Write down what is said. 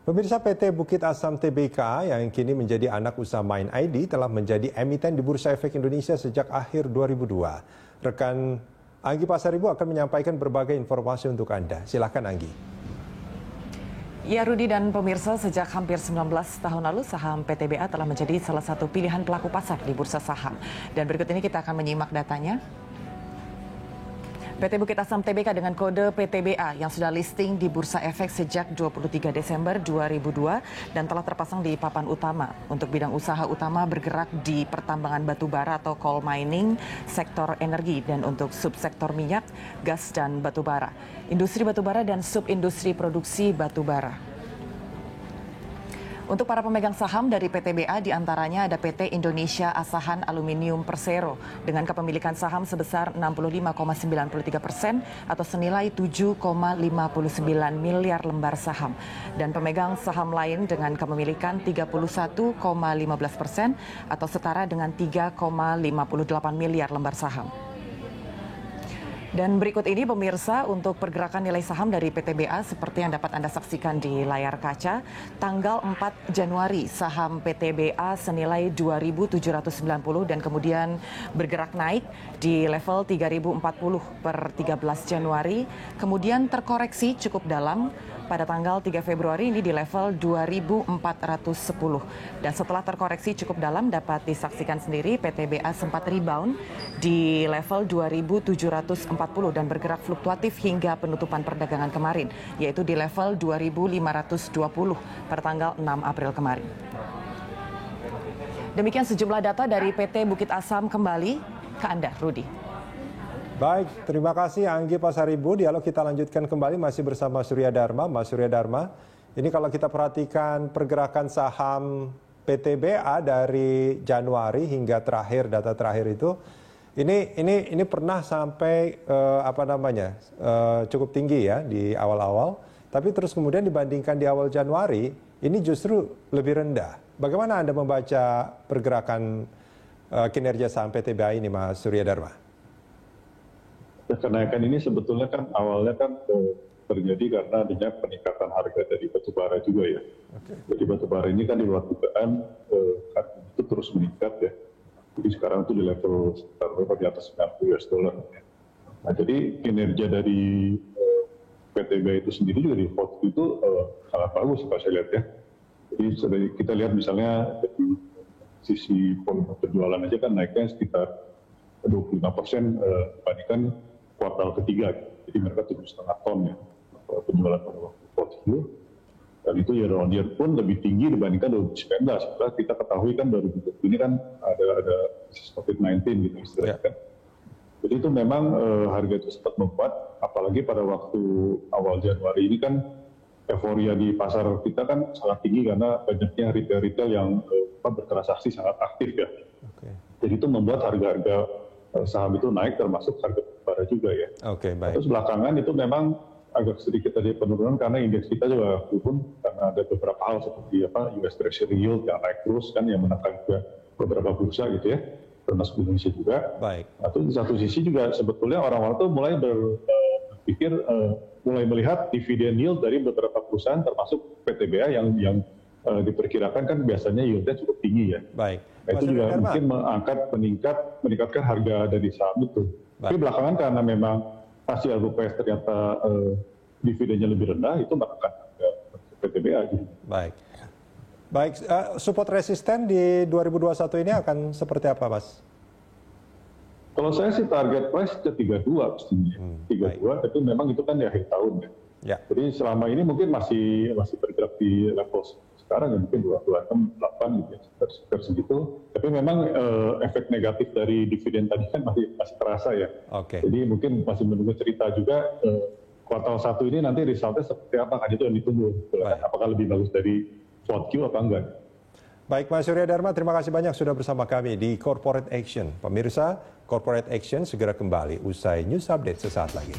Pemirsa, PT Bukit Asam Tbk yang kini menjadi anak usaha Mind ID telah menjadi emiten di Bursa Efek Indonesia sejak akhir 2002. Rekan Anggi Pasaribu akan menyampaikan berbagai informasi untuk Anda. Silakan Anggi. Ya, Rudi dan pemirsa, sejak hampir 19 tahun lalu saham PTBA telah menjadi salah satu pilihan pelaku pasar di bursa saham. Dan berikut ini kita akan menyimak datanya. PT Bukit Asam Tbk dengan kode PTBA yang sudah listing di Bursa Efek sejak 23 Desember 2002 dan telah terpasang di papan utama. Untuk bidang usaha utama bergerak di pertambangan batu bara atau coal mining, sektor energi, dan untuk subsektor minyak, gas, dan batu bara, industri batu bara, dan subindustri produksi batu bara. Untuk para pemegang saham dari PTBA diantaranya ada PT Indonesia Asahan Aluminium Persero dengan kepemilikan saham sebesar 65,93% atau senilai 7,59 miliar lembar saham. Dan pemegang saham lain dengan kepemilikan 31,15% atau setara dengan 3,58 miliar lembar saham. Dan berikut ini pemirsa untuk pergerakan nilai saham dari PTBA seperti yang dapat Anda saksikan di layar kaca. Tanggal 4 Januari saham PTBA senilai 2.790 dan kemudian bergerak naik di level 3.040 per 13 Januari. Kemudian terkoreksi cukup dalam pada tanggal 3 Februari ini di level 2.410. Dan setelah terkoreksi cukup dalam dapat disaksikan sendiri PTBA sempat rebound di level 2.740 dan bergerak fluktuatif hingga penutupan perdagangan kemarin, yaitu di level 2.520 per tanggal 6 April kemarin. Demikian sejumlah data dari PT Bukit Asam, kembali ke Anda, Rudi. Baik, terima kasih Anggi Pasaribu. Dialog kita lanjutkan kembali masih bersama Surya Dharma. Mas Surya Dharma, ini kalau kita perhatikan pergerakan saham PTBA dari Januari hingga terakhir, data terakhir itu, ini pernah sampai cukup tinggi ya di awal-awal, tapi terus kemudian dibandingkan di awal Januari, ini justru lebih rendah. Bagaimana Anda membaca pergerakan kinerja saham PTBA ini, Mas Surya Dharma? Kenaikan ini sebetulnya kan awalnya kan terjadi karena adanya peningkatan harga dari batubara juga ya. Okay. Jadi batubara ini kan di luar dugaan itu terus meningkat ya. Jadi sekarang itu di level sekitar di atas $90. Nah, jadi kinerja dari PTBA itu sendiri juga di waktu itu sangat bagus kalau saya lihat ya. Jadi kita lihat misalnya dari sisi volume penjualan aja kan naiknya sekitar 25% dibandingkan kuartal ketiga. Jadi mereka 7,5 ton ya penjualan pada waktu Q4. Dan itu year on year pun lebih tinggi dibandingkan 2019. Setelah kita ketahui kan 2020 ini kan ada COVID-19 gitu istilahnya kan. Jadi itu memang harga itu sempat membuat, apalagi pada waktu awal Januari ini kan euforia di pasar kita kan sangat tinggi karena banyaknya retail-retail yang bertransaksi sangat aktif ya. Okay. Jadi itu membuat harga-harga saham itu naik termasuk harga batubara juga ya. Oke, baik. Terus belakangan itu memang agak sedikit tadi penurunan karena indeks kita juga turun karena ada beberapa hal seperti US Treasury yield yang naik terus kan yang menekan juga beberapa bursa gitu ya, termasuk Indonesia juga. Baik. Nah, itu di satu sisi juga sebetulnya orang-orang tuh mulai berpikir mulai melihat dividen yield dari beberapa perusahaan termasuk PTBA yang diperkirakan kan biasanya yieldnya cukup tinggi ya. Baik. Nah, itu juga mungkin meningkatkan harga dari saham itu. Baik. Tapi belakangan karena memang hasil LPS ternyata dividennya lebih rendah, itu menekan harga PTBA. Gitu. Baik, support resisten di 2021 ini akan seperti apa, Mas? Kalau saya sih target price ke 32 pastinya. 32, tapi memang itu kan di akhir tahun ya. Jadi selama ini mungkin masih bergerak di level sekarang ya mungkin 2,8 gitu ya, sekitar segitu. Tapi memang efek negatif dari dividen tadi kan masih terasa ya. Okay. Jadi mungkin masih menunggu cerita juga kuartal 1 ini nanti resultnya seperti apa kan, itu yang ditunggu. Apakah lebih bagus dari Q4 apa enggak? Baik, Mas Surya Dharma, terima kasih banyak sudah bersama kami di Corporate Action. Pemirsa, Corporate Action segera kembali usai news update sesaat lagi.